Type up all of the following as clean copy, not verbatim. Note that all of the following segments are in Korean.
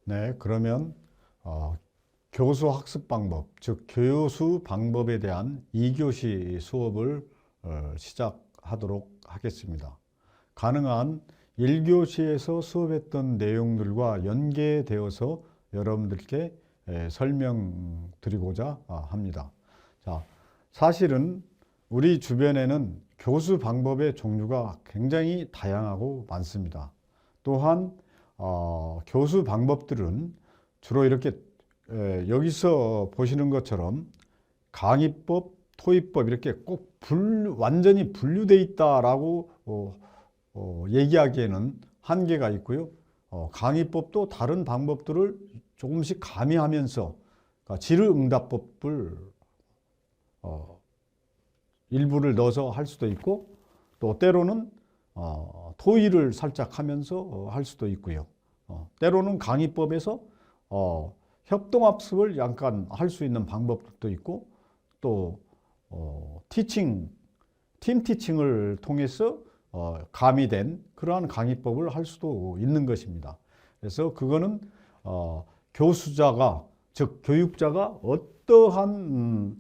네, 그러면 교수 학습 방법, 즉 교수 방법에 대한 2교시 수업을 시작하도록 하겠습니다. 가능한 1교시에서 수업했던 내용들과 연계되어서 여러분들께 설명드리고자 합니다. 자, 사실은 우리 주변에는 교수 방법의 종류가 굉장히 다양하고 많습니다. 또한 교수 방법들은 주로 이렇게 여기서 보시는 것처럼 강의법, 토익법 이렇게 꼭 완전히 분류되어 있다라고 얘기하기에는 한계가 있고요. 강의법도 다른 방법들을 조금씩 가미하면서 그러니까 질의응답법을 일부를 넣어서 할 수도 있고 또 때로는 토의를 살짝 하면서 할 수도 있고요. 때로는 강의법에서 협동학습을 약간 할 수 있는 방법도 있고 또 팀 티칭을 통해서 가미된 그러한 강의법을 할 수도 있는 것입니다. 그래서 그거는 교수자가 즉 교육자가 어떠한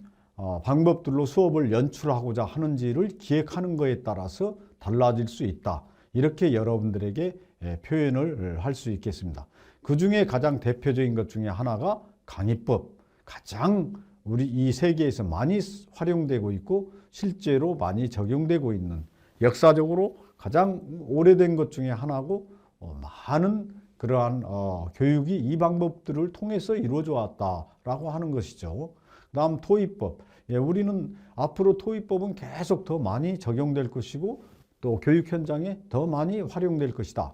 방법들로 수업을 연출하고자 하는지를 기획하는 것에 따라서 달라질 수 있다. 이렇게 여러분들에게 표현을 할 수 있겠습니다. 그 중에 가장 대표적인 것 중에 하나가 강의법. 가장 우리 이 세계에서 많이 활용되고 있고 실제로 많이 적용되고 있는 역사적으로 가장 오래된 것 중에 하나고 많은 그러한 교육이 이 방법들을 통해서 이루어져 왔다라고 하는 것이죠. 다음 토익법. 우리는 앞으로 토익법은 계속 더 많이 적용될 것이고 또 교육 현장에 더 많이 활용될 것이다.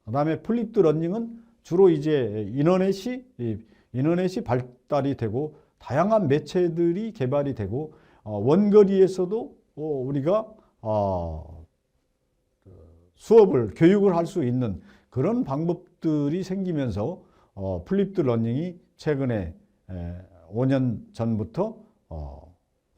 그다음에 플립드 러닝은 주로 이제 인터넷이 발달이 되고 다양한 매체들이 개발이 되고 원거리에서도 우리가 수업을 교육을 할 수 있는 그런 방법들이 생기면서 플립드 러닝이 최근에 5년 전부터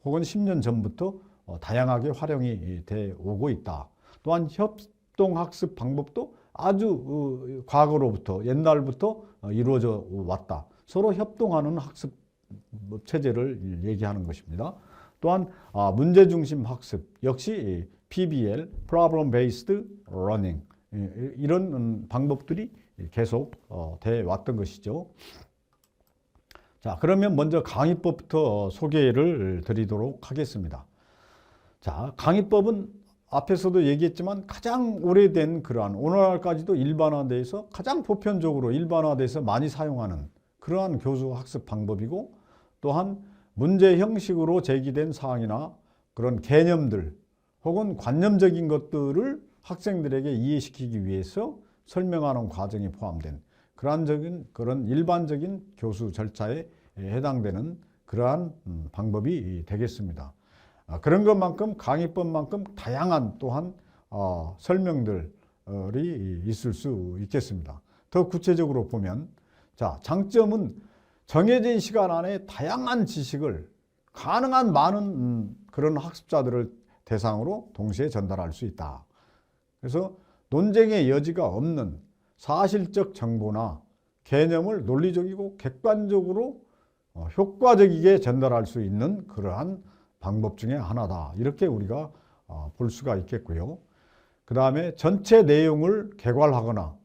혹은 10년 전부터 다양하게 활용이 돼 오고 있다. 또한 협동학습 방법도 아주 과거로부터 옛날부터 이루어져 왔다. 서로 협동하는 학습 체제를 얘기하는 것입니다. 또한 문제중심 학습 역시 PBL, Problem Based Learning 이런 방법들이 계속 돼 왔던 것이죠. 자, 그러면 먼저 강의법부터 소개를 드리도록 하겠습니다. 자, 강의법은 앞에서도 얘기했지만 가장 오래된 그러한 오늘날까지도 일반화돼서 가장 보편적으로 일반화돼서 많이 사용하는 그러한 교수 학습 방법이고 또한 문제 형식으로 제기된 사항이나 그런 개념들 혹은 관념적인 것들을 학생들에게 이해시키기 위해서 설명하는 과정이 포함된 그런 일반적인 교수 절차에 해당되는 그러한 방법이 되겠습니다. 그런 것만큼 강의법만큼 다양한 또한 설명들이 있을 수 있겠습니다. 더 구체적으로 보면 자, 장점은 정해진 시간 안에 다양한 지식을 가능한 많은 그런 학습자들을 대상으로 동시에 전달할 수 있다. 그래서 논쟁의 여지가 없는 사실적 정보나 개념을 논리적이고 객관적으로 효과적이게 전달할 수 있는 그러한 방법 중에 하나다. 이렇게 우리가 볼 수가 있겠고요. 그 다음에 전체 내용을 개괄하거나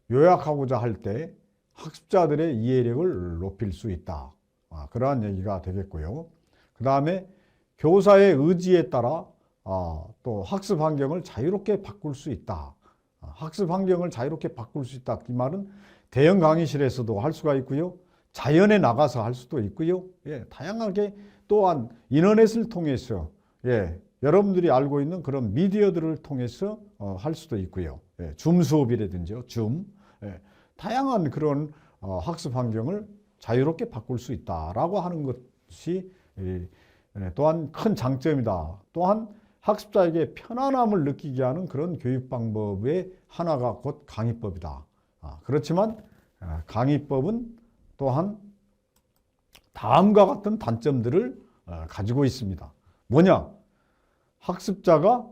요약하고자 할 때 학습자들의 이해력을 높일 수 있다. 그러한 얘기가 되겠고요. 그 다음에 교사의 의지에 따라 또 학습 환경을 자유롭게 바꿀 수 있다. 학습 환경을 자유롭게 바꿀 수 있다. 이 말은 대형 강의실에서도 할 수가 있고요. 자연에 나가서 할 수도 있고요. 다양하게 또한 인터넷을 통해서 여러분들이 알고 있는 그런 미디어들을 통해서 할 수도 있고요. 줌 수업이라든지 줌. 다양한 그런 학습 환경을 자유롭게 바꿀 수 있다라고 하는 것이 또한 큰 장점이다. 또한 학습자에게 편안함을 느끼게 하는 그런 교육 방법의 하나가 곧 강의법이다. 그렇지만 강의법은 또한 다음과 같은 단점들을 가지고 있습니다. 뭐냐? 학습자가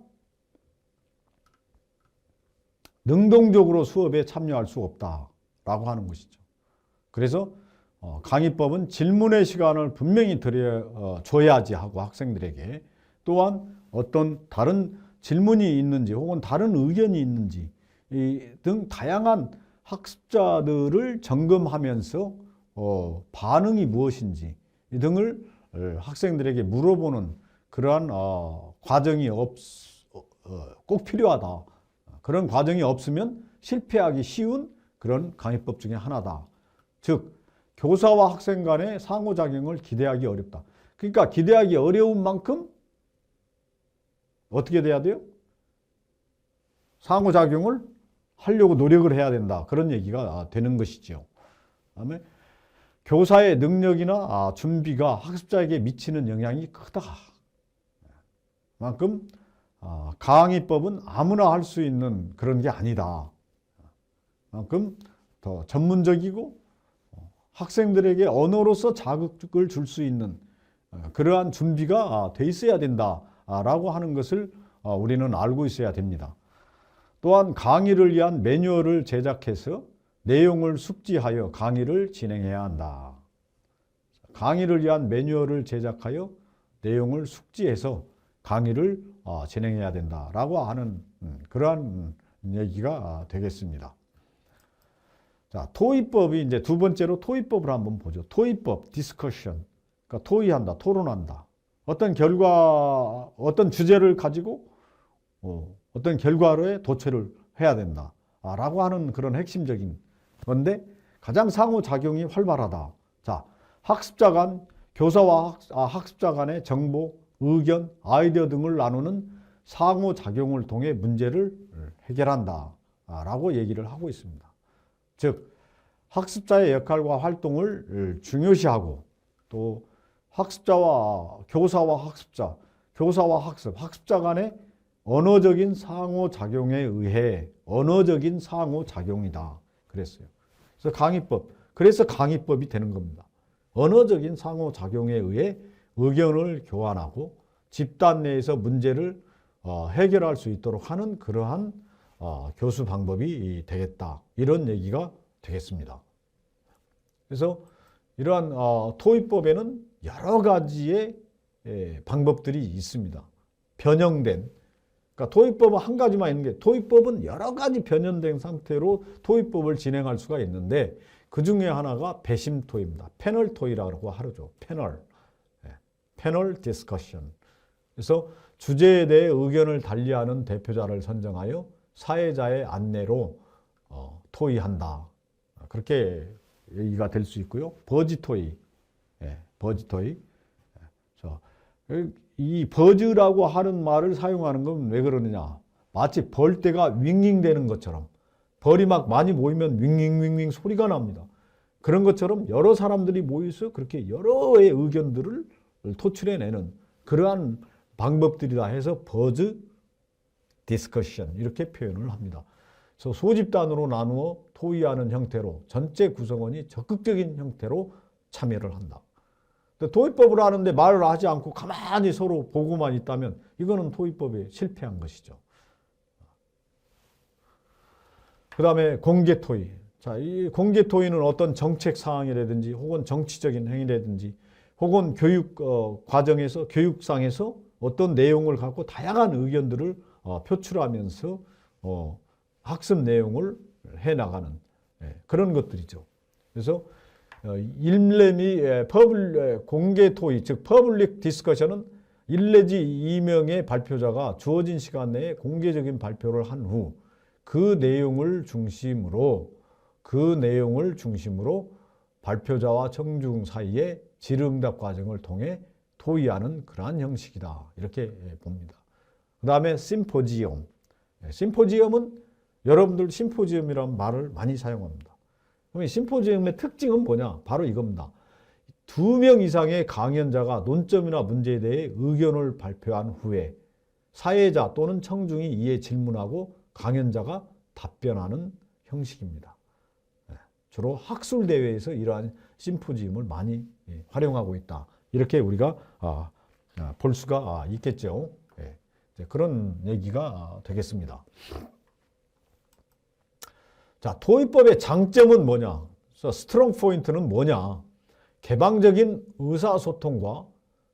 능동적으로 수업에 참여할 수 없다라고 하는 것이죠. 그래서 강의법은 질문의 시간을 분명히 줘야지 하고 학생들에게 또한 어떤 다른 질문이 있는지 혹은 다른 의견이 있는지 등 다양한 학습자들을 점검하면서 반응이 무엇인지 이 등을 학생들에게 물어보는 그러한 과정이 꼭 필요하다. 그런 과정이 없으면 실패하기 쉬운 그런 강의법 중에 하나다. 즉 교사와 학생 간의 상호작용을 기대하기 어렵다. 그러니까 기대하기 어려운 만큼 어떻게 돼야 돼요? 상호작용을 하려고 노력을 해야 된다. 그런 얘기가 되는 것이죠. 그다음에 교사의 능력이나 준비가 학습자에게 미치는 영향이 크다. 그만큼 강의법은 아무나 할 수 있는 그런 게 아니다. 그만큼 더 전문적이고 학생들에게 언어로서 자극을 줄 수 있는 그러한 준비가 돼 있어야 된다라고 하는 것을 우리는 알고 있어야 됩니다. 또한 강의를 위한 매뉴얼을 제작해서 내용을 숙지하여 강의를 진행해야 한다. 강의를 위한 매뉴얼을 제작하여 내용을 숙지해서 강의를 진행해야 된다라고 하는 그러한 얘기가 되겠습니다. 자, 토의법이 이제 두 번째로 토의법을 한번 보죠. 토의법, 디스커션. 그러니까 토의한다, 토론한다. 어떤 결과, 어떤 주제를 가지고 어떤 결과로에 도출을 해야 된다. 라고 하는 그런 핵심적인 건데 가장 상호작용이 활발하다. 자, 학습자 간, 교사와 학습자 간의 정보, 의견, 아이디어 등을 나누는 상호작용을 통해 문제를 해결한다. 라고 얘기를 하고 있습니다. 즉 학습자의 역할과 활동을 중요시하고 또 학습자와 교사와 학습자, 교사와 학습, 학습자 간의 언어적인 상호작용에 의해 언어적인 상호작용이다. 그랬어요. 그래서 강의법이 되는 겁니다. 언어적인 상호작용에 의해 의견을 교환하고 집단 내에서 문제를 해결할 수 있도록 하는 그러한 교수 방법이 되겠다. 이런 얘기가 되겠습니다. 그래서 이러한 토의법에는 여러 가지의 방법들이 있습니다. 변형된, 그러니까 토의법은 한 가지만 있는 게 토의법은 여러 가지 변형된 상태로 토의법을 진행할 수가 있는데 그 중에 하나가 배심 토의입니다. 패널 토의라고 하죠. 패널 디스커션. 그래서 주제에 대해 의견을 달리하는 대표자를 선정하여 사회자의 안내로 토의한다. 그렇게 얘기가 될 수 있고요. 버즈 토의. 버즈 토의. 이 버즈라고 하는 말을 사용하는 건 왜 그러느냐. 마치 벌떼가 윙윙 되는 것처럼 벌이 막 많이 모이면 윙윙윙윙 소리가 납니다. 그런 것처럼 여러 사람들이 모여서 그렇게 여러의 의견들을 토출해내는 그러한 방법들이다 해서 버즈 디스커션 이렇게 표현을 합니다. 그래서 소집단으로 나누어 토의하는 형태로 전체 구성원이 적극적인 형태로 참여를 한다. 토의법을 하는데 말을 하지 않고 가만히 서로 보고만 있다면 이거는 토의법에 실패한 것이죠. 그 다음에 공개 토의. 자, 이 공개 토의는 어떤 정책 사항이라든지 혹은 정치적인 행위라든지 혹은 교육 과정에서 교육상에서 어떤 내용을 갖고 다양한 의견들을 표출하면서 학습 내용을 해나가는 그런 것들이죠. 그래서 일렘이 공개 토의, 즉 퍼블릭 디스커션은 1 내지 2명의 발표자가 주어진 시간 내에 공개적인 발표를 한 후 그 내용을 중심으로 발표자와 청중 사이에 질의응답 과정을 통해 토의하는 그러한 형식이다. 이렇게 봅니다. 그 다음에 심포지엄. 심포지엄은 여러분들 심포지엄이라는 말을 많이 사용합니다. 그럼 심포지엄의 특징은 뭐냐? 바로 이겁니다. 2명 이상의 강연자가 논점이나 문제에 대해 의견을 발표한 후에 사회자 또는 청중이 이에 질문하고 강연자가 답변하는 형식입니다. 주로 학술대회에서 이러한 심포지엄을 많이 활용하고 있다. 이렇게 우리가 볼 수가 있겠죠. 그런 얘기가 되겠습니다. 자, 토의법의 장점은 뭐냐? 그래서 스트롱 포인트는 뭐냐? 개방적인 의사소통과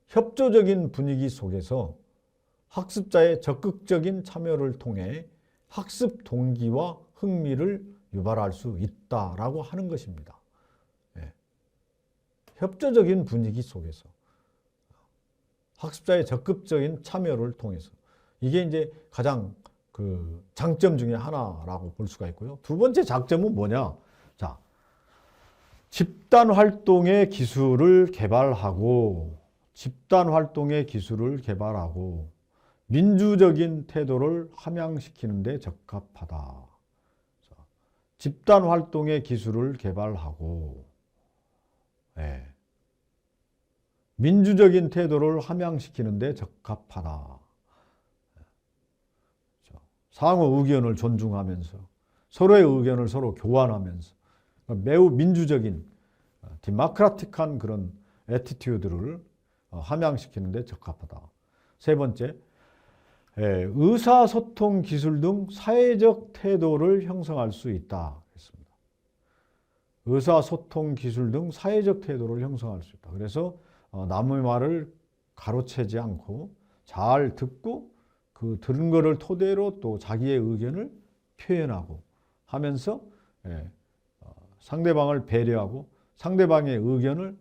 협조적인 분위기 속에서 학습자의 적극적인 참여를 통해 학습 동기와 흥미를 유발할 수 있다라고 하는 것입니다. 예. 협조적인 분위기 속에서 학습자의 적극적인 참여를 통해서 이게 이제 가장 그 장점 중에 하나라고 볼 수가 있고요. 두 번째 장점은 뭐냐? 자, 집단 활동의 기술을 개발하고 민주적인 태도를 함양시키는 데 적합하다. 집단 활동의 기술을 개발하고 민주적인 태도를 함양시키는 데 적합하다. 상호 의견을 존중하면서 서로의 의견을 서로 교환하면서 매우 민주적인 디모크라틱한 그런 애티튜드를 함양시키는 데 적합하다. 세 번째, 의사소통 기술 등 사회적 태도를 형성할 수 있다. 했습니다. 의사소통 기술 등 사회적 태도를 형성할 수 있다. 그래서 남의 말을 가로채지 않고 잘 듣고 그 들은 거를 토대로 또 자기의 의견을 표현하고 하면서 상대방을 배려하고 상대방의 의견을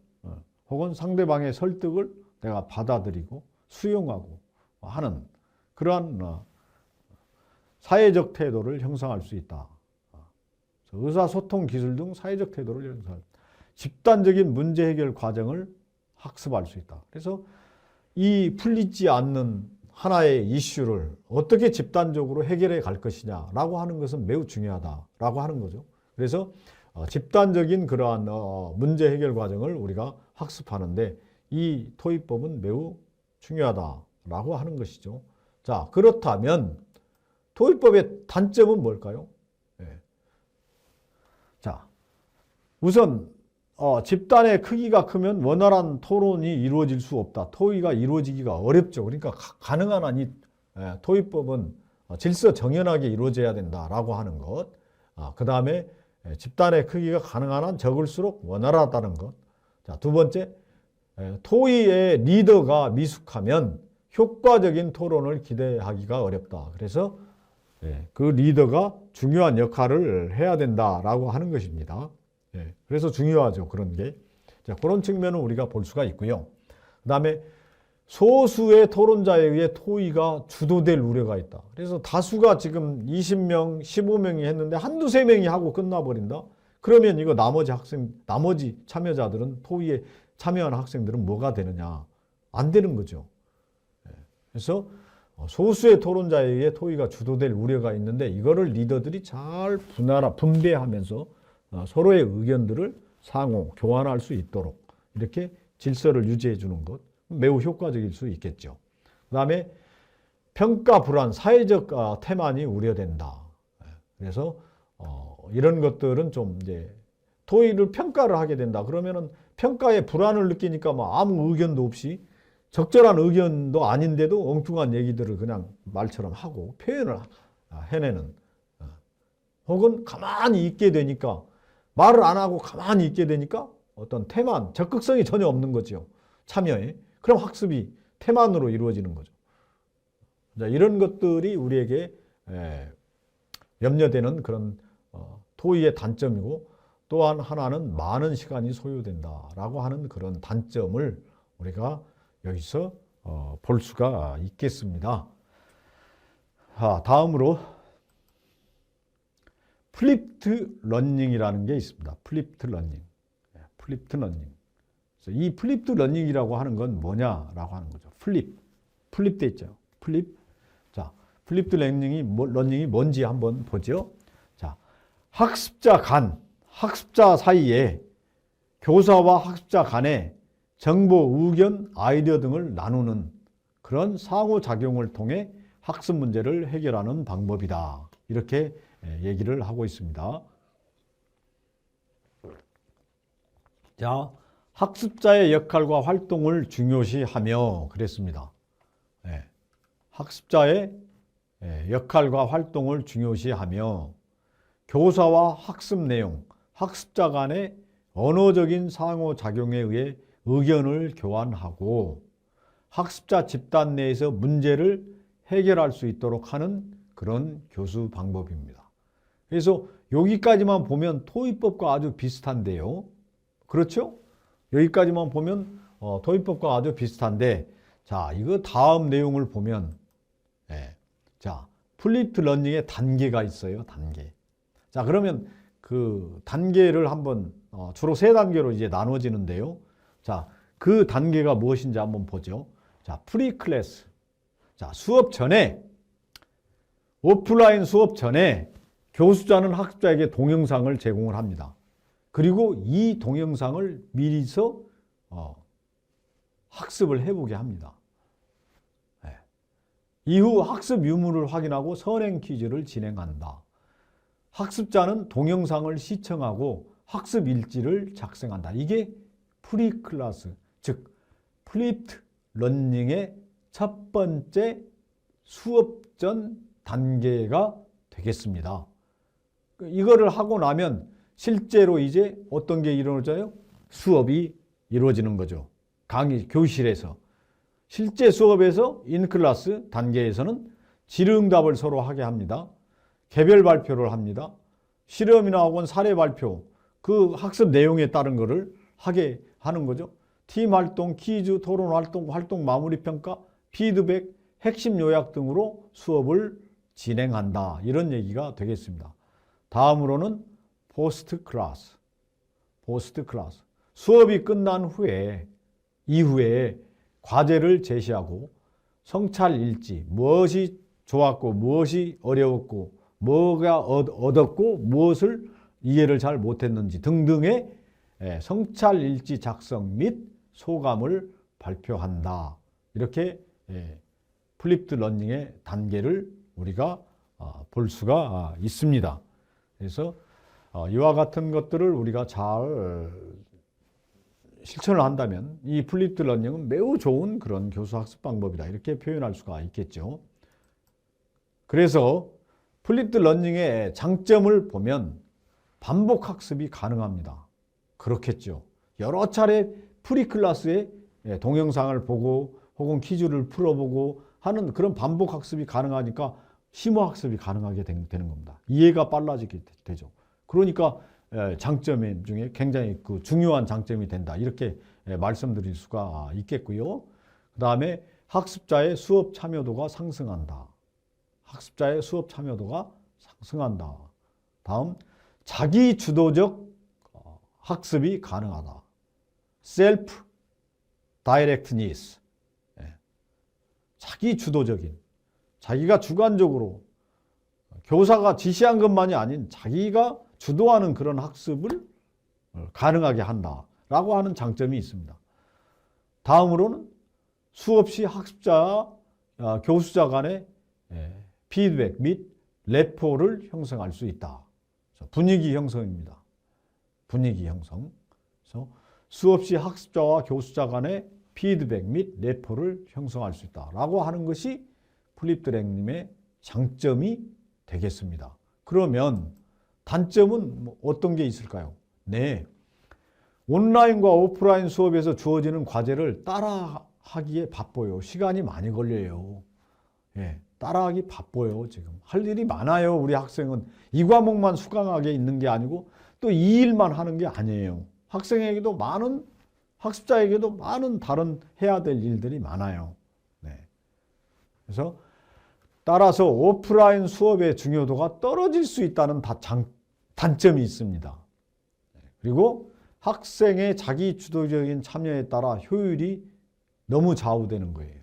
혹은 상대방의 설득을 내가 받아들이고 수용하고 하는 그러한 사회적 태도를 형성할 수 있다. 의사소통 기술 등 사회적 태도를 형성할 수 있다. 집단적인 문제 해결 과정을 학습할 수 있다. 그래서 이 풀리지 않는 하나의 이슈를 어떻게 집단적으로 해결해 갈 것이냐라고 하는 것은 매우 중요하다라고 하는 거죠. 그래서 집단적인 그러한 문제 해결 과정을 우리가 학습하는데 이 토익법은 매우 중요하다라고 하는 것이죠. 자, 그렇다면 토익법의 단점은 뭘까요? 자, 우선 집단의 크기가 크면 원활한 토론이 이루어질 수 없다. 토의가 이루어지기가 어렵죠. 그러니까 가능한 한 이 토익법은 질서 정연하게 이루어져야 된다라고 하는 것. 그 다음에 집단의 크기가 가능한 한 적을수록 원활하다는 것. 자, 두 번째, 토의의 리더가 미숙하면 효과적인 토론을 기대하기가 어렵다. 그래서 그 리더가 중요한 역할을 해야 된다라고 하는 것입니다. 그래서 중요하죠. 그런 게. 자, 그런 측면을 우리가 볼 수가 있고요. 그 다음에 소수의 토론자에 의해 토의가 주도될 우려가 있다. 그래서 다수가 지금 20명, 15명이 했는데 한두 세 명이 하고 끝나버린다. 그러면 이거 나머지 참여자들은 토의에 참여한 학생들은 뭐가 되느냐? 안 되는 거죠. 그래서 소수의 토론자에 의해 토의가 주도될 우려가 있는데 이거를 리더들이 잘 분배하면서 서로의 의견들을 상호 교환할 수 있도록 이렇게 질서를 유지해 주는 것 매우 효과적일 수 있겠죠. 그 다음에 평가 불안, 사회적 태만이 우려된다. 그래서 이런 것들은 좀 이제 토의를 평가를 하게 된다. 그러면은 평가에 불안을 느끼니까 뭐 아무 의견도 없이 적절한 의견도 아닌데도 엉뚱한 얘기들을 그냥 말처럼 하고 표현을 해내는 혹은 가만히 있게 되니까 말을 안 하고 가만히 있게 되니까 어떤 태만, 적극성이 전혀 없는 거죠. 참여에. 그럼 학습이 태만으로 이루어지는 거죠. 자, 이런 것들이 우리에게 염려되는 그런 토의의 단점이고 또한 하나는 많은 시간이 소요된다라고 하는 그런 단점을 우리가 여기서 볼 수가 있겠습니다. 다음으로 플립드 러닝이라는 게 있습니다. 플립드 러닝. 그래서 이 플립드 러닝이라고 하는 건 뭐냐라고 하는 거죠. 플립돼 있죠. 플립. 자, 플립드 러닝이 뭔지 한번 보죠. 자, 학습자 사이에 교사와 학습자 간에 정보, 의견, 아이디어 등을 나누는 그런 상호작용을 통해 학습 문제를 해결하는 방법이다. 이렇게 얘기를 하고 있습니다. 자, 학습자의 역할과 활동을 중요시하며 그랬습니다. 학습자의 역할과 활동을 중요시하며 교사와 학습 내용, 학습자 간의 언어적인 상호작용에 의해 의견을 교환하고 학습자 집단 내에서 문제를 해결할 수 있도록 하는 그런 교수 방법입니다. 그래서 여기까지만 보면 토익법과 아주 비슷한데요. 그렇죠? 여기까지만 보면 토익법과 아주 비슷한데, 자, 이거 다음 내용을 보면, 자, 플립드 러닝의 단계가 있어요. 단계. 자, 그러면 그 단계를 한번 주로 세 단계로 이제 나눠지는데요. 자, 그 단계가 무엇인지 한번 보죠. 자, 프리클래스. 자, 수업 전에, 오프라인 수업 전에 교수자는 학습자에게 동영상을 제공을 합니다. 그리고 이 동영상을 미리서 학습을 해보게 합니다. 이후 학습 유무를 확인하고 선행 퀴즈를 진행한다. 학습자는 동영상을 시청하고 학습 일지를 작성한다. 이게 프리클래스, 즉 플립드 러닝의 첫 번째 수업 전 단계가 되겠습니다. 이거를 하고 나면 실제로 이제 어떤 게 이루어져요? 수업이 이루어지는 거죠. 강의, 교실에서. 실제 수업에서 인클래스 단계에서는 질의응답을 서로 하게 합니다. 개별 발표를 합니다. 실험이나 혹은 사례 발표, 그 학습 내용에 따른 거를 하게 하는 거죠. 팀 활동, 퀴즈, 토론 활동, 활동 마무리 평가, 피드백, 핵심 요약 등으로 수업을 진행한다. 이런 얘기가 되겠습니다. 다음으로는 포스트 클래스. 포스트 클래스. 수업이 끝난 후에, 이후에 과제를 제시하고 성찰 일지, 무엇이 좋았고 무엇이 어려웠고 뭐가 얻었고 무엇을 이해를 잘 못했는지 등등의 성찰 일지 작성 및 소감을 발표한다. 이렇게 플립드 러닝의 단계를 우리가 볼 수가 있습니다. 그래서 이와 같은 것들을 우리가 잘 실천을 한다면 이 플립드 러닝은 매우 좋은 그런 교수 학습 방법이다. 이렇게 표현할 수가 있겠죠. 그래서 플립드 러닝의 장점을 보면 반복 학습이 가능합니다. 그렇겠죠. 여러 차례 프리클래스의 동영상을 보고 혹은 퀴즈를 풀어보고 하는 그런 반복 학습이 가능하니까 심화 학습이 가능하게 되는 겁니다. 이해가 빨라지게 되죠. 그러니까 장점 중에 굉장히 그 중요한 장점이 된다. 이렇게 말씀드릴 수가 있겠고요. 그 다음에 학습자의 수업 참여도가 상승한다. 학습자의 수업 참여도가 상승한다. 다음, 자기 주도적 학습이 가능하다. 셀프 다이렉트니스. 자기 주도적인, 자기가 주관적으로 교사가 지시한 것만이 아닌 자기가 주도하는 그런 학습을 가능하게 한다라고 하는 장점이 있습니다. 다음으로는 수없이 학습자와 교수자 간의 피드백 및 레포를 형성할 수 있다. 분위기 형성입니다. 분위기 형성. 그래서 수없이 학습자와 교수자 간의 피드백 및 레포를 형성할 수 있다라고 하는 것이 플립드 러닝의 장점이 되겠습니다. 그러면 단점은 어떤 게 있을까요? 네, 온라인과 오프라인 수업에서 주어지는 과제를 따라하기에 바빠요. 시간이 많이 걸려요. 따라하기 바빠요. 지금 할 일이 많아요. 우리 학생은 이 과목만 수강하게 있는 게 아니고 또 이 일만 하는 게 아니에요. 학생에게도 많은, 학습자에게도 많은 다른 해야 될 일들이 많아요. 그래서 따라서 오프라인 수업의 중요도가 떨어질 수 있다는 단점이 있습니다. 그리고 학생의 자기 주도적인 참여에 따라 효율이 너무 좌우되는 거예요.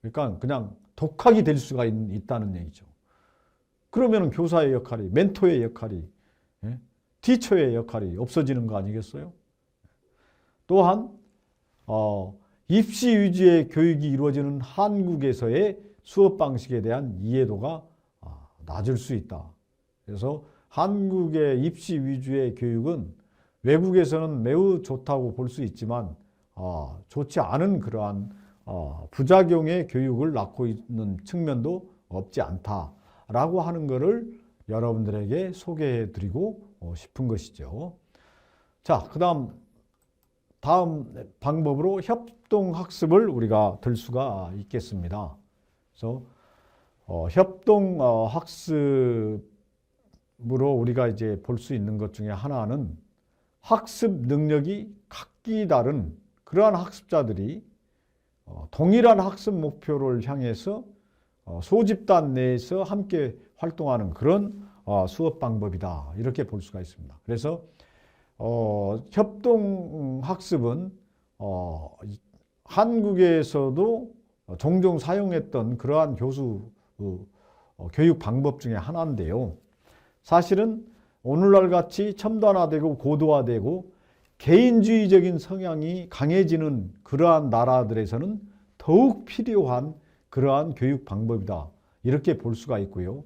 그러니까 그냥 독학이 될 수가 있다는 얘기죠. 그러면 교사의 역할이, 멘토의 역할이, 티처의 역할이 없어지는 거 아니겠어요? 또한 입시 위주의 교육이 이루어지는 한국에서의 수업 방식에 대한 이해도가 낮을 수 있다. 그래서 한국의 입시 위주의 교육은 외국에서는 매우 좋다고 볼 수 있지만 좋지 않은 그러한 부작용의 교육을 낳고 있는 측면도 없지 않다라고 하는 것을 여러분들에게 소개해 드리고 싶은 것이죠. 자, 다음 방법으로 협동학습을 우리가 들 수가 있겠습니다. 그래서 협동학습으로 우리가 이제 볼 수 있는 것 중에 하나는 학습 능력이 각기 다른 그러한 학습자들이 동일한 학습 목표를 향해서 소집단 내에서 함께 활동하는 그런 수업 방법이다. 이렇게 볼 수가 있습니다. 그래서 협동학습은 한국에서도 종종 사용했던 그러한 교육 방법 중에 하나인데요. 사실은 오늘날 같이 첨단화되고 고도화되고 개인주의적인 성향이 강해지는 그러한 나라들에서는 더욱 필요한 그러한 교육 방법이다. 이렇게 볼 수가 있고요.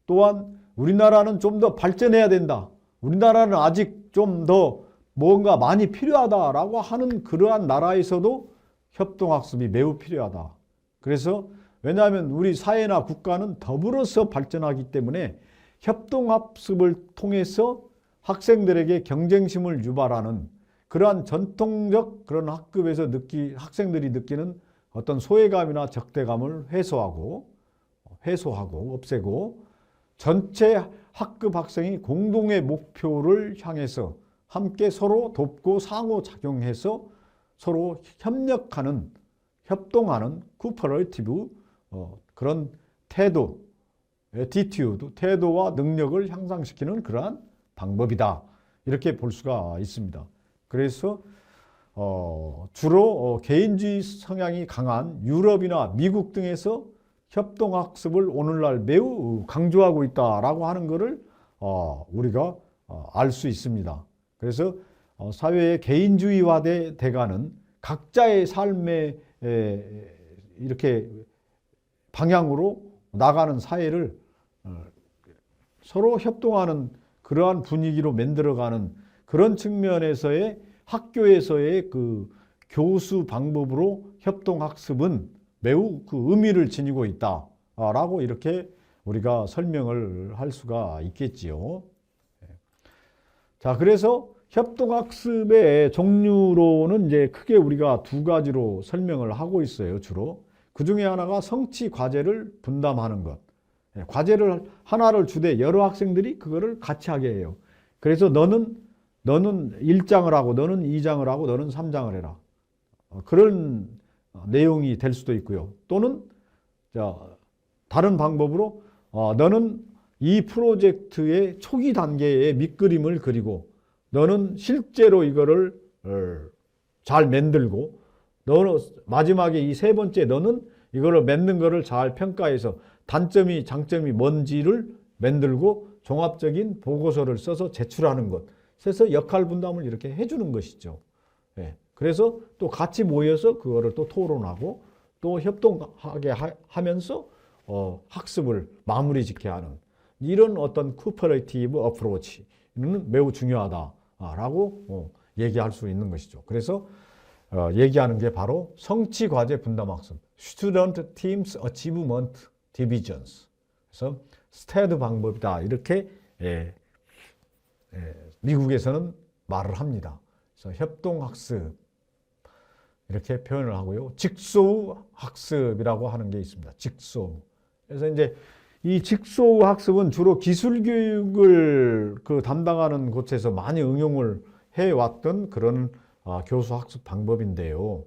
또한 우리나라는 좀 더 발전해야 된다. 우리나라는 아직 좀 더 뭔가 많이 필요하다라고 하는 그러한 나라에서도 협동학습이 매우 필요하다. 그래서 왜냐하면 우리 사회나 국가는 더불어서 발전하기 때문에 협동학습을 통해서 학생들에게 경쟁심을 유발하는 그러한 전통적 그런 학급에서 학생들이 느끼는 어떤 소외감이나 적대감을 해소하고 없애고 전체 학급 학생이 공동의 목표를 향해서 함께 서로 돕고 상호작용해서 서로 협력하는, 협동하는 코퍼레이티브 그런 태도, 애티튜드, 태도와 능력을 향상시키는 그러한 방법이다. 이렇게 볼 수가 있습니다. 그래서 주로 개인주의 성향이 강한 유럽이나 미국 등에서 협동학습을 오늘날 매우 강조하고 있다라고 하는 것을 우리가 알 수 있습니다. 그래서 사회의 개인주의화돼가는 각자의 삶의 이렇게 방향으로 나가는 사회를 서로 협동하는 그러한 분위기로 만들어가는 그런 측면에서의 학교에서의 그 교수 방법으로 협동학습은 매우 그 의미를 지니고 있다라고 이렇게 우리가 설명을 할 수가 있겠지요. 자, 그래서 협동학습의 종류로는 이제 크게 우리가 두 가지로 설명을 하고 있어요, 주로. 그 중에 하나가 성취 과제를 분담하는 것. 과제를 하나를 주되 여러 학생들이 그거를 같이 하게 해요. 그래서 너는 1장을 하고 너는 2장을 하고 너는 3장을 해라. 그런 내용이 될 수도 있고요. 또는 다른 방법으로 너는 이 프로젝트의 초기 단계의 밑그림을 그리고 너는 실제로 이거를 잘 만들고 너는 마지막에 이 세 번째 너는 이거를 만든 거를 잘 평가해서 단점이 장점이 뭔지를 만들고 종합적인 보고서를 써서 제출하는 것. 그래서 역할 분담을 이렇게 해주는 것이죠. 그래서 또 같이 모여서 그거를 또 토론하고 또 협동하게 하면서 학습을 마무리 짓게 하는 이런 어떤 코퍼레이티브 어프로치는 매우 중요하다라고 얘기할 수 있는 것이죠. 그래서 얘기하는 게 바로 성취 과제 분담 학습, Student Teams Achievement Divisions. 그래서 스테드 방법이다. 이렇게 미국에서는 말을 합니다. 그래서 협동학습 이렇게 표현을 하고요. 직소우 학습이라고 하는 게 있습니다. 직소우. 그래서 이제 이 직소우 학습은 주로 기술 교육을 담당하는 곳에서 많이 응용을 해왔던 그런 교수 학습 방법인데요.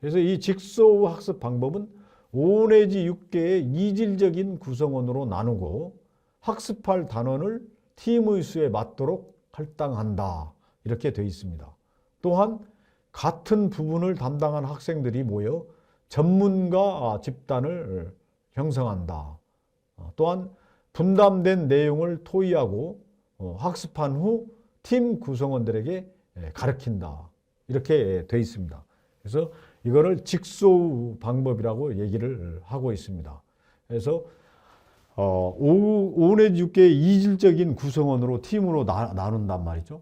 그래서 이 직소우 학습 방법은 5 내지 6개의 이질적인 구성원으로 나누고 학습할 단원을 팀의 수에 맞도록 할당한다. 이렇게 되어 있습니다. 또한 같은 부분을 담당한 학생들이 모여 전문가 집단을 형성한다. 또한 분담된 내용을 토의하고 학습한 후 팀 구성원들에게 가르친다. 이렇게 되어 있습니다. 그래서 이거를 직소우 방법이라고 얘기를 하고 있습니다. 그래서 5 내지 6개의 이질적인 구성원으로 팀으로 나눈단 말이죠.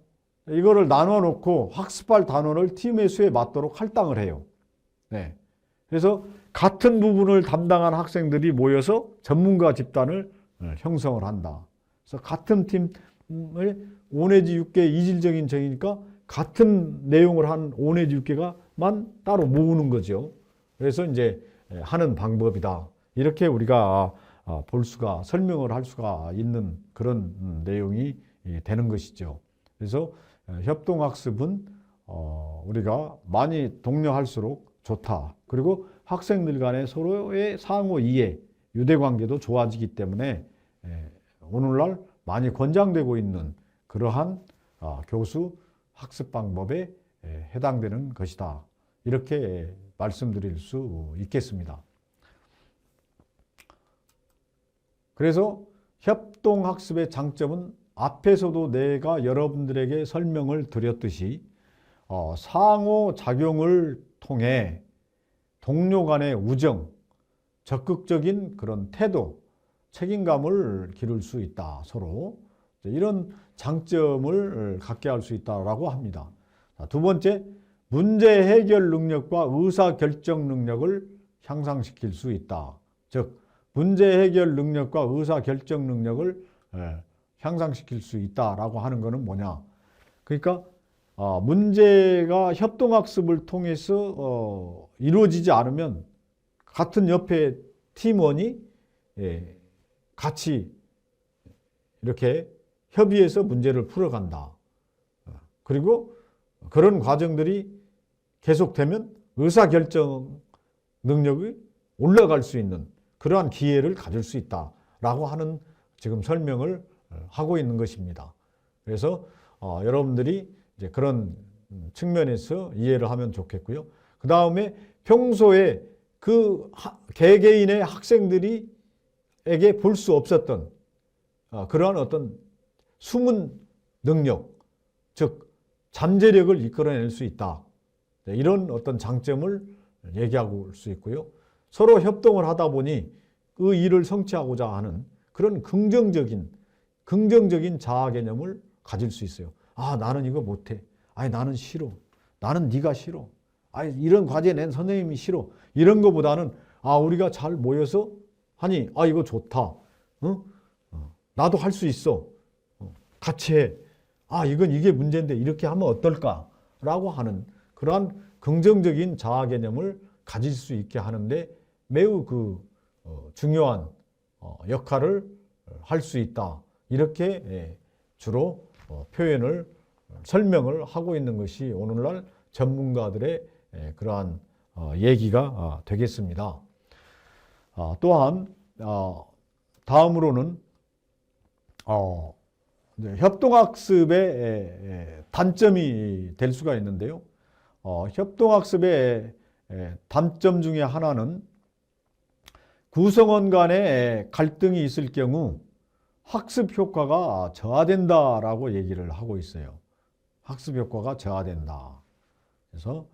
이거를 나눠 놓고 학습할 단원을 팀의 수에 맞도록 할당을 해요. 그래서 같은 부분을 담당한 학생들이 모여서 전문가 집단을 형성을 한다. 그래서 같은 팀 5 내지 6개 이질적인 정이니까 같은 내용을 한 5 내지 6개가만 따로 모으는 거죠. 그래서 이제 하는 방법이다. 이렇게 우리가 볼 수가, 설명을 할 수가 있는 그런 내용이 되는 것이죠. 그래서 협동학습은 우리가 많이 독려할수록 좋다. 그리고 학생들 간의 서로의 상호 이해, 유대관계도 좋아지기 때문에 오늘날 많이 권장되고 있는 그러한 교수 학습 방법에 해당되는 것이다. 이렇게 말씀드릴 수 있겠습니다. 그래서 협동학습의 장점은 앞에서도 내가 여러분들에게 설명을 드렸듯이 상호작용을 통해 동료 간의 우정, 적극적인 그런 태도, 책임감을 기를 수 있다. 서로 이런 장점을 갖게 할 수 있다라고 합니다. 두 번째, 문제 해결 능력과 의사결정 능력을 향상시킬 수 있다. 즉 문제 해결 능력과 의사결정 능력을 향상시킬 수 있다라고 하는 것은 뭐냐? 그러니까 문제가 협동학습을 통해서 이루어지지 않으면 같은 옆에 팀원이 같이 이렇게 협의해서 문제를 풀어간다. 그리고 그런 과정들이 계속되면 의사결정 능력이 올라갈 수 있는 그러한 기회를 가질 수 있다라고 하는 지금 설명을 하고 있는 것입니다. 그래서 여러분들이 이제 그런 측면에서 이해를 하면 좋겠고요. 그 다음에 평소에 그 개개인의 학생들이 에게 볼 수 없었던 그러한 어떤 숨은 능력, 즉 잠재력을 이끌어낼 수 있다. 이런 어떤 장점을 얘기하고 올 수 있고요. 서로 협동을 하다 보니 그 일을 성취하고자 하는 그런 긍정적인 자아 개념을 가질 수 있어요. 아, 나는 이거 못해. 아니, 나는 싫어. 나는 네가 싫어. 아니, 이런 과제 낸 선생님이 싫어. 이런 거보다는 우리가 잘 모여서 하니 이거 좋다. 나도 할 수 있어. 같이 해. 이게 문제인데 이렇게 하면 어떨까라고 하는 그러한 긍정적인 자아 개념을 가질 수 있게 하는데 매우 중요한 역할을 할 수 있다. 이렇게 주로 설명을 하고 있는 것이 오늘날 전문가들의 그러한 얘기가 되겠습니다. 또한 다음으로는 협동학습의 단점이 될 수가 있는데요. 협동학습의 단점 중에 하나는 구성원 간의 갈등이 있을 경우 학습 효과가 저하된다라고 얘기를 하고 있어요. 학습 효과가 저하된다. 그래서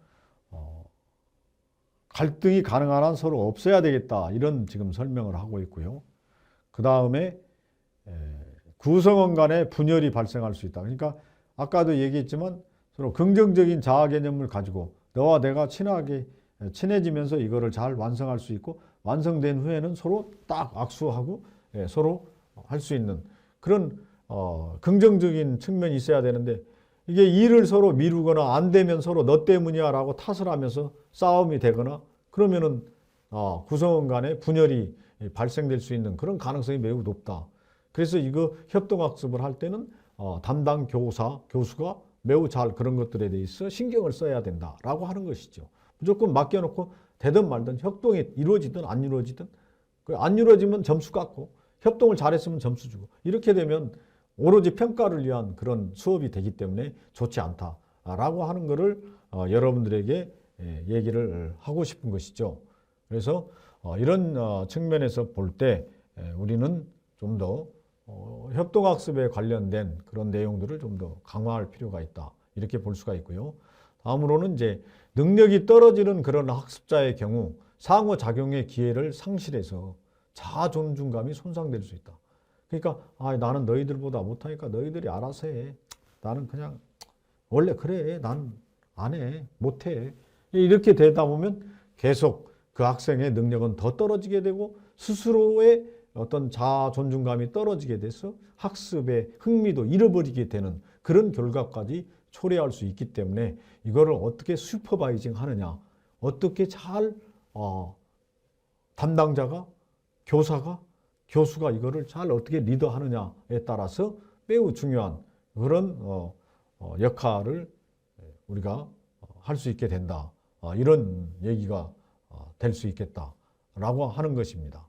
갈등이 가능한 한 서로 없애야 되겠다. 이런 지금 설명을 하고 있고요. 그 다음에 구성원 간의 분열이 발생할 수 있다. 그러니까 아까도 얘기했지만 서로 긍정적인 자아 개념을 가지고 너와 내가 친해지면서 이거를 잘 완성할 수 있고 완성된 후에는 서로 딱 악수하고 서로 할 수 있는 그런 긍정적인 측면이 있어야 되는데 이게 일을 서로 미루거나 안 되면 서로 너 때문이야 라고 탓을 하면서 싸움이 되거나 그러면은 구성원 간의 분열이 발생될 수 있는 그런 가능성이 매우 높다. 그래서 이거 협동학습을 할 때는 담당 교수가 매우 잘 그런 것들에 대해서 신경을 써야 된다라고 하는 것이죠. 무조건 맡겨놓고 되든 말든 협동이 이루어지든 안 이루어지든 안 이루어지면 점수 깎고 협동을 잘했으면 점수 주고 이렇게 되면 오로지 평가를 위한 그런 수업이 되기 때문에 좋지 않다라고 하는 것을 여러분들에게 얘기를 하고 싶은 것이죠. 그래서 이런 측면에서 볼 때 우리는 좀 더 협동학습에 관련된 그런 내용들을 좀 더 강화할 필요가 있다. 이렇게 볼 수가 있고요. 다음으로는 이제 능력이 떨어지는 그런 학습자의 경우 상호작용의 기회를 상실해서 자아 존중감이 손상될 수 있다. 그러니까 나는 너희들보다 못하니까 너희들이 알아서 해. 나는 그냥 원래 그래. 난 안 해. 못해. 이렇게 되다 보면 계속 그 학생의 능력은 더 떨어지게 되고 스스로의 어떤 자아 존중감이 떨어지게 돼서 학습의 흥미도 잃어버리게 되는 그런 결과까지 초래할 수 있기 때문에 이거를 어떻게 슈퍼바이징 하느냐, 어떻게 잘 담당자가, 교사가, 교수가 이거를 잘 어떻게 리더하느냐에 따라서 매우 중요한 그런 역할을 우리가 할 수 있게 된다. 이런 얘기가 될 수 있겠다라고 하는 것입니다.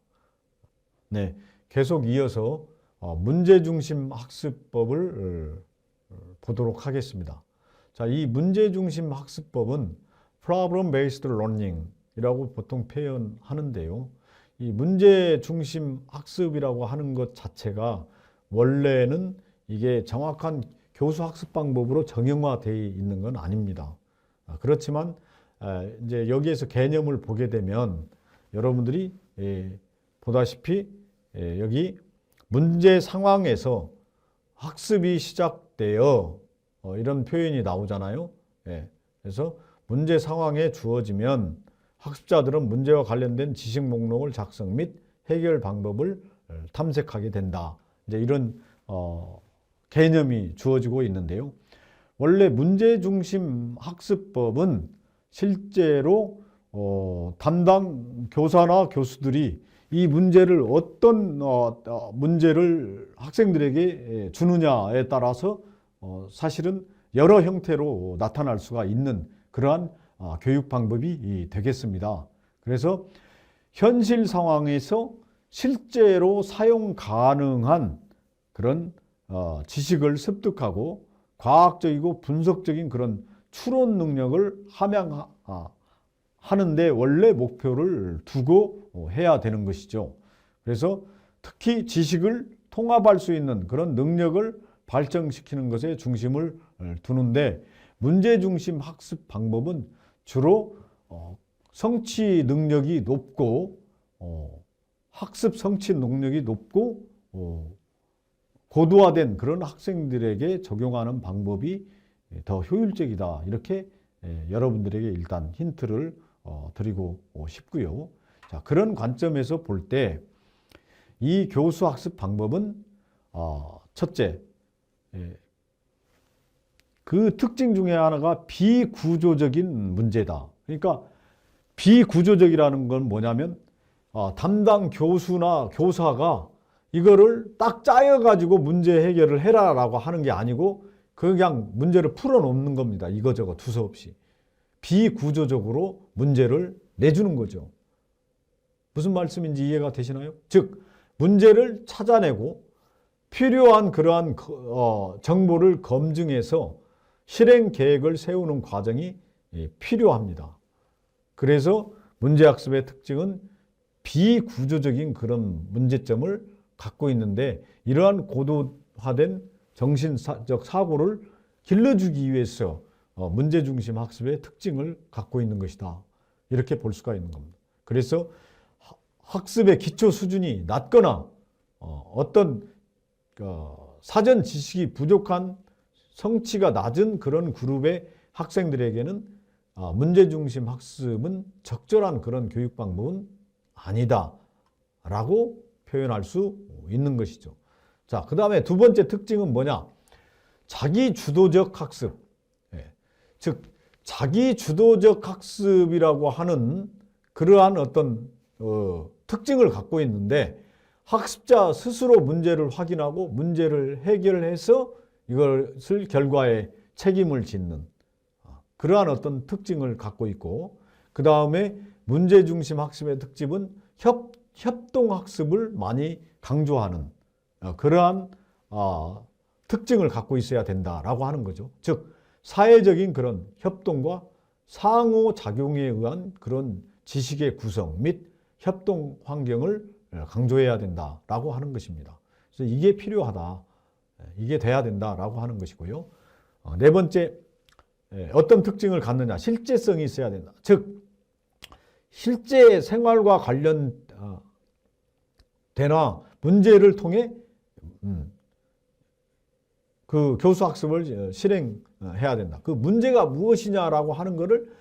네, 계속 이어서 문제중심 학습법을 보도록 하겠습니다. 자, 이 문제중심 학습법은 Problem Based Learning이라고 보통 표현하는데요. 이 문제중심 학습이라고 하는 것 자체가 원래는 이게 정확한 교수 학습 방법으로 정형화되어 있는 건 아닙니다. 그렇지만 이제 여기에서 개념을 보게 되면 여러분들이 보다시피 여기 문제 상황에서 학습이 시작되어 이런 표현이 나오잖아요. 그래서 문제 상황에 주어지면 학습자들은 문제와 관련된 지식 목록을 작성 및 해결 방법을 탐색하게 된다. 이제 이런 개념이 주어지고 있는데요. 원래 문제중심 학습법은 실제로 담당 교사나 교수들이 이 문제를 어떤 문제를 학생들에게 주느냐에 따라서 사실은 여러 형태로 나타날 수가 있는 그러한 교육 방법이 되겠습니다. 그래서 현실 상황에서 실제로 사용 가능한 그런 지식을 습득하고 과학적이고 분석적인 그런 추론 능력을 함양하는데 원래 목표를 두고 해야 되는 것이죠. 그래서 특히 지식을 통합할 수 있는 그런 능력을 발전시키는 것에 중심을 두는데 문제중심 학습 방법은 주로 성취 능력이 높고 학습 성취 능력이 높고 고도화된 그런 학생들에게 적용하는 방법이 더 효율적이다. 이렇게 여러분들에게 일단 힌트를 드리고 싶고요. 자, 그런 관점에서 볼 때 이 교수 학습 방법은 첫째, 그 특징 중에 하나가 비구조적인 문제다. 그러니까 비구조적이라는 건 뭐냐면 담당 교수나 교사가 이거를 딱 짜여가지고 문제 해결을 해라라고 하는 게 아니고 그냥 문제를 풀어놓는 겁니다. 이거저거 두서없이. 비구조적으로 문제를 내주는 거죠. 무슨 말씀인지 이해가 되시나요? 즉 문제를 찾아내고 필요한 그러한 정보를 검증해서 실행 계획을 세우는 과정이 필요합니다. 그래서 문제학습의 특징은 비구조적인 그런 문제점을 갖고 있는데 이러한 고도화된 정신적 사고를 길러주기 위해서 문제중심 학습의 특징을 갖고 있는 것이다. 이렇게 볼 수가 있는 겁니다. 그래서 학습의 기초 수준이 낮거나 어떤 사전 지식이 부족한 성취가 낮은 그런 그룹의 학생들에게는 문제중심 학습은 적절한 그런 교육 방법은 아니다 라고 표현할 수 있는 것이죠. 자, 그 다음에 두 번째 특징은 뭐냐? 자기주도적 학습. 즉 자기주도적 학습이라고 하는 그러한 어떤 특징을 갖고 있는데 학습자 스스로 문제를 확인하고 문제를 해결해서 이것을 결과에 책임을 짓는 그러한 어떤 특징을 갖고 있고 그 다음에 문제중심 학습의 특징은 협동학습을 많이 강조하는 그러한 특징을 갖고 있어야 된다라고 하는 거죠. 즉 사회적인 그런 협동과 상호작용에 의한 그런 지식의 구성 및 협동 환경을 강조해야 된다라고 하는 것입니다. 그래서 이게 필요하다. 이게 돼야 된다라고 하는 것이고요. 네 번째, 어떤 특징을 갖느냐? 실제성이 있어야 된다. 즉 실제 생활과 관련되나 문제를 통해 그 교수학습을 실행해야 된다. 그 문제가 무엇이냐라고 하는 것을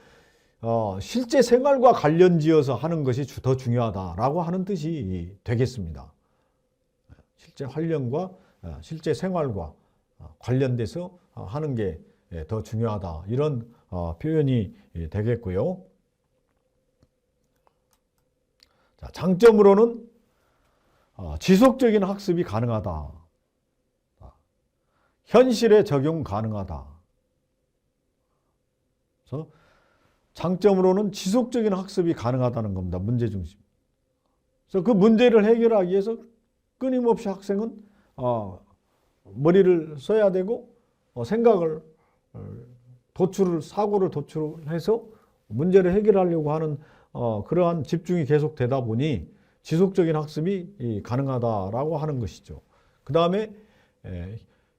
실제 생활과 관련지어서 하는 것이 더 중요하다라고 하는 뜻이 되겠습니다. 실제 활용과 실제 생활과 관련돼서 하는 게 더 중요하다. 이런 표현이 되겠고요. 자, 장점으로는 지속적인 학습이 가능하다. 현실에 적용 가능하다. 그래서 장점으로는 지속적인 학습이 가능하다는 겁니다. 문제 중심. 그래서 그 문제를 해결하기 위해서 끊임없이 학생은 머리를 써야 되고 생각을 사고를 도출해서 문제를 해결하려고 하는 그러한 집중이 계속 되다 보니 지속적인 학습이 가능하다라고 하는 것이죠. 그 다음에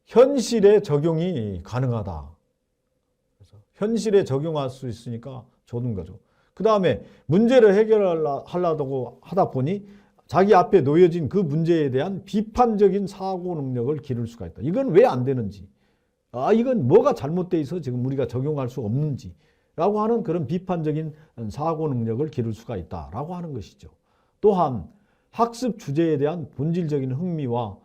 현실에 적용이 가능하다. 그래서 현실에 적용할 수 있으니까 좋은 거죠. 그 다음에 문제를 해결하려고 하다 보니 자기 앞에 놓여진 그 문제에 대한 비판적인 사고 능력을 기를 수가 있다. 이건 왜 안 되는지, 이건 뭐가 잘못되어 있어 지금 우리가 적용할 수 없는지 라고 하는 그런 비판적인 사고 능력을 기를 수가 있다라고 하는 것이죠. 또한 학습 주제에 대한 본질적인 흥미와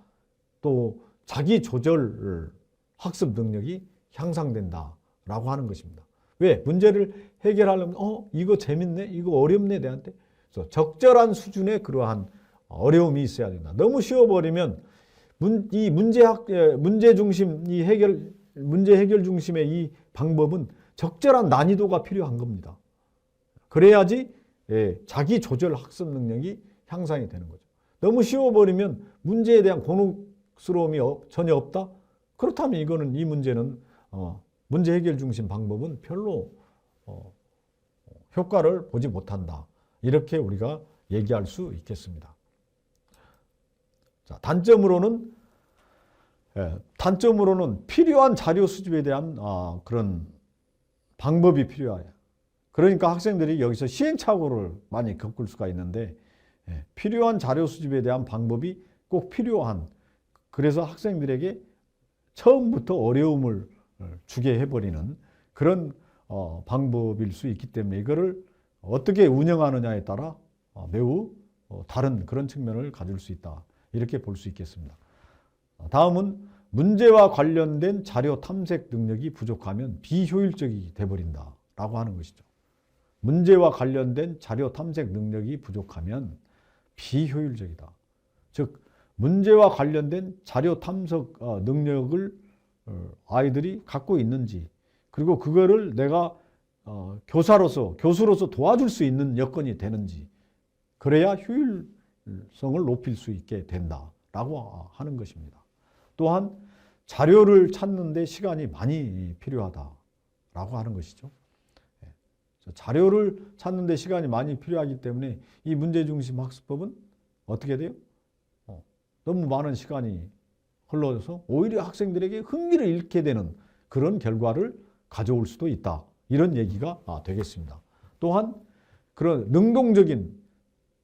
또 자기 조절 학습 능력이 향상된다라고 하는 것입니다. 왜? 문제를 해결하려면 이거 재밌네, 이거 어렵네 내한테. 그래서 적절한 수준의 그러한 어려움이 있어야 된다. 너무 쉬워버리면 문제 중심 문제 해결 중심의 이 방법은 적절한 난이도가 필요한 겁니다. 그래야지 자기 조절 학습 능력이 향상이 되는 거죠. 너무 쉬워버리면 문제에 대한 곤혹스러움이 전혀 없다? 그렇다면 이 문제는 문제 해결 중심 방법은 별로 효과를 보지 못한다. 이렇게 우리가 얘기할 수 있겠습니다. 자, 단점으로는 필요한 자료 수집에 대한 그런 방법이 필요해요. 그러니까 학생들이 여기서 시행착오를 많이 겪을 수가 있는데 필요한 자료 수집에 대한 방법이 꼭 필요한, 그래서 학생들에게 처음부터 어려움을 주게 해버리는 그런 방법일 수 있기 때문에 이거를 어떻게 운영하느냐에 따라 매우 다른 그런 측면을 가질 수 있다. 이렇게 볼 수 있겠습니다. 다음은 문제와 관련된 자료 탐색 능력이 부족하면 비효율적이 되어버린다 라고 하는 것이죠. 문제와 관련된 자료 탐색 능력이 부족하면 비효율적이다. 즉 문제와 관련된 자료 탐색 능력을 아이들이 갖고 있는지, 그리고 그거를 내가 교수로서 도와줄 수 있는 여건이 되는지, 그래야 효율성을 높일 수 있게 된다라고 하는 것입니다. 또한 자료를 찾는 데 시간이 많이 필요하다라고 하는 것이죠. 자료를 찾는 데 시간이 많이 필요하기 때문에 이 문제중심 학습법은 어떻게 돼요? 너무 많은 시간이 흘러서 오히려 학생들에게 흥미를 잃게 되는 그런 결과를 가져올 수도 있다. 이런 얘기가 되겠습니다. 또한 그런 능동적인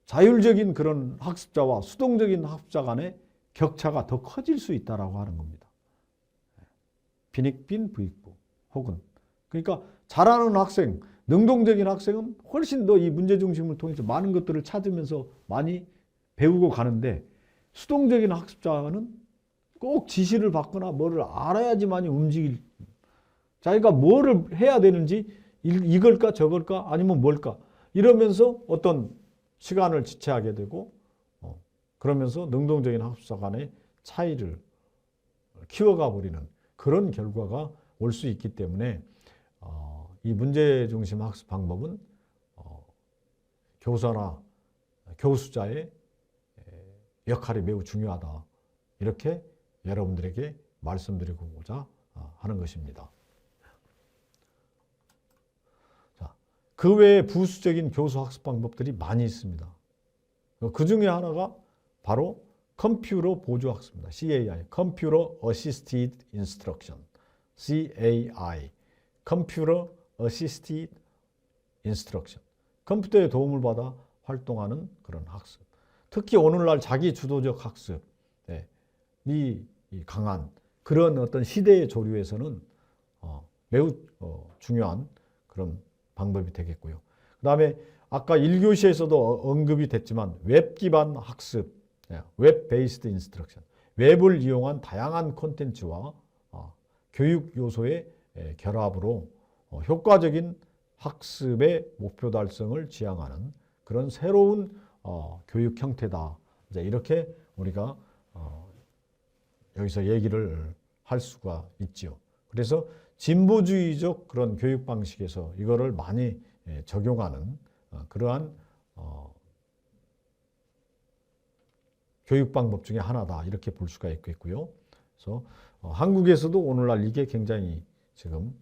자율적인 그런 학습자와 수동적인 학습자 간의 격차가 더 커질 수 있다라고 하는 겁니다. 빈익빈 부익부 혹은 그러니까 잘하는 학생, 능동적인 학생은 훨씬 더 이 문제 중심을 통해서 많은 것들을 찾으면서 많이 배우고 가는데, 수동적인 학습자는 꼭 지시를 받거나 뭐를 알아야지만이 움직일, 자기가 뭐를 해야 되는지 이걸까 저걸까 아니면 뭘까 이러면서 어떤 시간을 지체하게 되고 그러면서 능동적인 학습자 간의 차이를 키워가 버리는 그런 결과가 올 수 있기 때문에 이 문제중심 학습 방법은 교사나 교수자의 역할이 매우 중요하다. 이렇게 여러분들에게 말씀드리고자 하는 것입니다. 자, 그 외에 부수적인 교수 학습 방법들이 많이 있습니다. 그 중에 하나가 바로 컴퓨터 보조 학습입니다. CAI, Computer Assisted Instruction, CAI, Computer Assisted Instruction. 컴퓨터의 도움을 받아 활동하는 그런 학습. 특히 오늘날 자기 주도적 학습이 강한 그런 어떤 시대의 조류에서는 매우 중요한 그런 방법이 되겠고요. 그 다음에 아까 1교시에서도 언급이 됐지만 웹 기반 학습, 웹 베이스드 인스트럭션, 웹을 이용한 다양한 콘텐츠와 교육 요소의 결합으로 효과적인 학습의 목표 달성을 지향하는 그런 새로운 교육 형태다. 이제 이렇게 우리가 여기서 얘기를 할 수가 있지요. 그래서 진보주의적 그런 교육 방식에서 이거를 많이 적용하는 그러한 교육 방법 중에 하나다. 이렇게 볼 수가 있겠고요. 그래서 한국에서도 오늘날 이게 굉장히 지금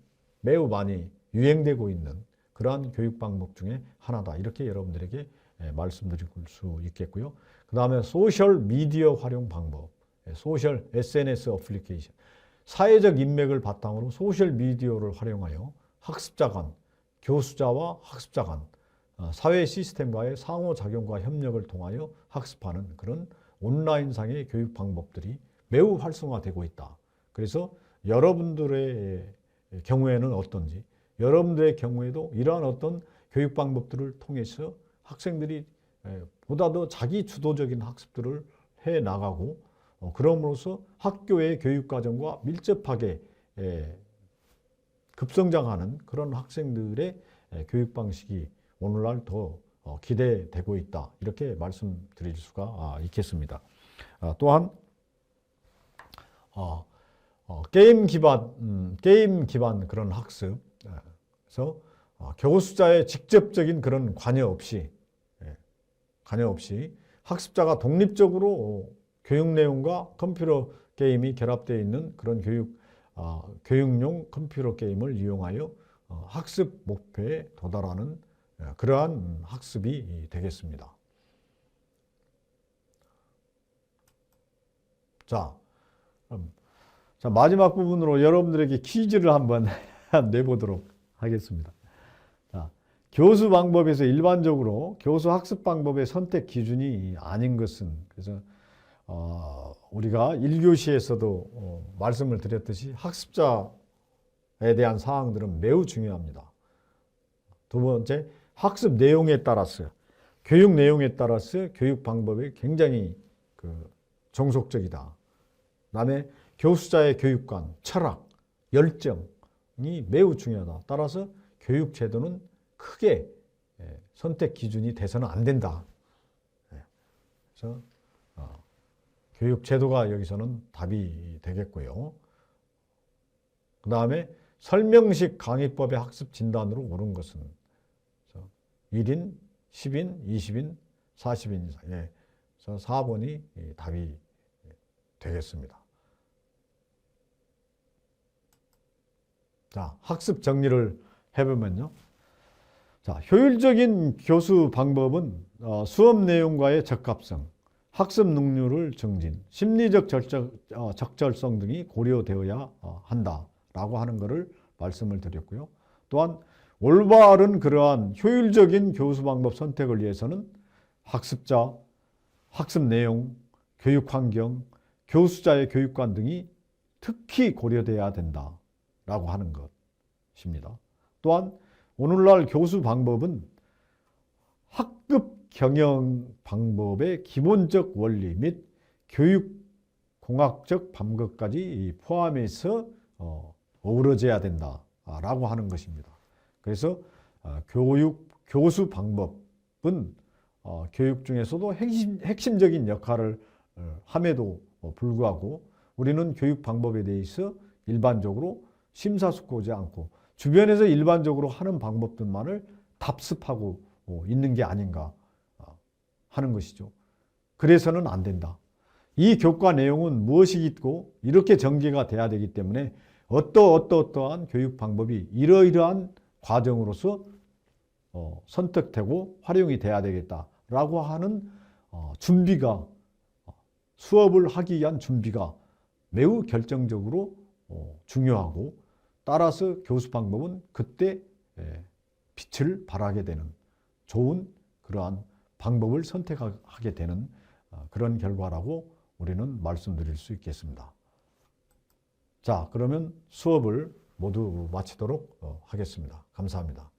매우 많이 유행되고 있는 그러한 교육 방법 중에 하나다. 이렇게 여러분들에게 말씀드릴 수 있겠고요. 그 다음에 소셜 미디어 활용 방법, 소셜 SNS 어플리케이션, 사회적 인맥을 바탕으로 소셜 미디어를 활용하여 학습자 간, 교수자와 학습자 간, 사회 시스템과의 상호작용과 협력을 통하여 학습하는 그런 온라인상의 교육 방법들이 매우 활성화되고 있다. 그래서 여러분들의 경우에는 어떤지, 여러분들의 경우에도 이러한 어떤 교육 방법들을 통해서 학생들이 보다 더 자기 주도적인 학습들을 해 나가고 그럼으로써 학교의 교육과정과 밀접하게 급성장하는 그런 학생들의 교육 방식이 오늘날 더 기대되고 있다. 이렇게 말씀드릴 수가 있겠습니다. 또한 게임 기반 그런 학습, 그래서 교수자의 직접적인 그런 관여 없이 학습자가 독립적으로 교육 내용과 컴퓨터 게임이 결합되어 있는 그런 교육용 컴퓨터 게임을 이용하여 학습 목표에 도달하는 그러한 학습이 되겠습니다. 자, 마지막 부분으로 여러분들에게 퀴즈를 한번 내보도록 하겠습니다. 자, 교수 방법에서 일반적으로 교수 학습 방법의 선택 기준이 아닌 것은, 그래서 우리가 1교시에서도 말씀을 드렸듯이 학습자에 대한 사항들은 매우 중요합니다. 두 번째, 학습 내용에 따라서, 교육 내용에 따라서 교육 방법이 굉장히 종속적이다. 그다음에 교수자의 교육관, 철학, 열정이 매우 중요하다. 따라서 교육 제도는 크게 선택 기준이 돼서는 안 된다. 그래서 교육 제도가 여기서는 답이 되겠고요. 그 다음에 설명식 강의법의 학습 진단으로 옳은 것은 1인, 10인, 20인, 40인 이상. 그래서 4번이 답이 되겠습니다. 자, 학습 정리를 해보면요. 자, 효율적인 교수 방법은 수업 내용과의 적합성, 학습 능률을 증진, 심리적 적절성 등이 고려되어야 한다라고 하는 것을 말씀을 드렸고요. 또한 올바른 그러한 효율적인 교수 방법 선택을 위해서는 학습자, 학습 내용, 교육 환경, 교수자의 교육관 등이 특히 고려되어야 된다라고 하는 것입니다. 또한 오늘날 교수 방법은 학급 경영 방법의 기본적 원리 및 교육공학적 방법까지 포함해서 어우러져야 된다라고 하는 것입니다. 그래서 교수 방법은 교육 중에서도 핵심적인 역할을 함에도 불구하고 우리는 교육 방법에 대해서 일반적으로 심사숙고하지 않고 주변에서 일반적으로 하는 방법들만을 답습하고 있는 게 아닌가 하는 것이죠. 그래서는 안 된다. 이 교과 내용은 무엇이 있고 이렇게 전개가 돼야 되기 때문에 어떠한 교육 방법이 이러이러한 과정으로서 선택되고 활용이 돼야 되겠다라고 하는 준비가, 수업을 하기 위한 준비가 매우 결정적으로 중요하고, 따라서 교수 방법은 그때 빛을 발하게 되는 좋은 그러한 방법을 선택하게 되는 그런 결과라고 우리는 말씀드릴 수 있겠습니다. 자, 그러면 수업을 모두 마치도록 하겠습니다. 감사합니다.